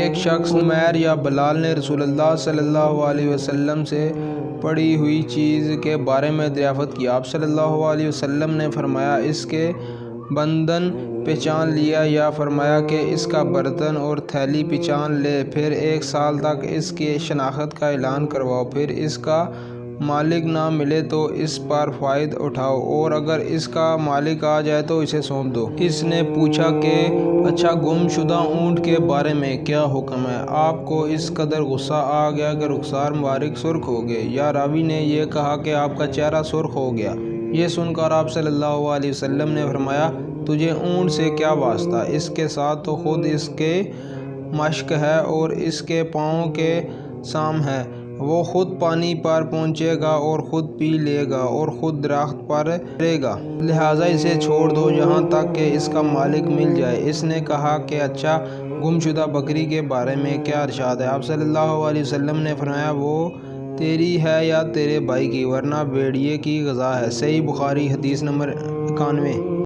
ایک شخص عمیر یا بلال نے رسول اللہ صلی اللہ علیہ وسلم سے پڑی ہوئی چیز کے بارے میں دریافت کی۔ آپ صلی اللہ علیہ وسلم نے فرمایا اس کے بندن پہچان لیا، یا فرمایا کہ اس کا برتن اور تھیلی پہچان لے، پھر 1 سال تک اس کی شناخت کا اعلان کرواؤ، پھر اس کا مالک نہ ملے تو اس پر فائدہ اٹھاؤ، اور اگر اس کا مالک آ جائے تو اسے سونپ دو۔ اس نے پوچھا کہ اچھا گم شدہ اونٹ کے بارے میں کیا حکم ہے؟ آپ کو اس قدر غصہ آ گیا کہ رخسار مبارک سرخ ہو گئے، یا راوی نے یہ کہا کہ آپ کا چہرہ سرخ ہو گیا۔ یہ سن کر آپ صلی اللہ علیہ وسلم نے فرمایا تجھے اونٹ سے کیا واسطہ؟ اس کے ساتھ تو خود اس کے مشک ہے اور اس کے پاؤں کے سام ہے، وہ خود پانی پر پہنچے گا اور خود پی لے گا اور خود درخت پر چڑھے گا، لہٰذا اسے چھوڑ دو یہاں تک کہ اس کا مالک مل جائے۔ اس نے کہا کہ اچھا گم شدہ بکری کے بارے میں کیا ارشاد ہے؟ آپ صلی اللہ علیہ وسلم نے فرمایا وہ تیری ہے یا تیرے بھائی کی، ورنہ بھیڑیے کی غذا ہے۔ صحیح بخاری، حدیث نمبر 91۔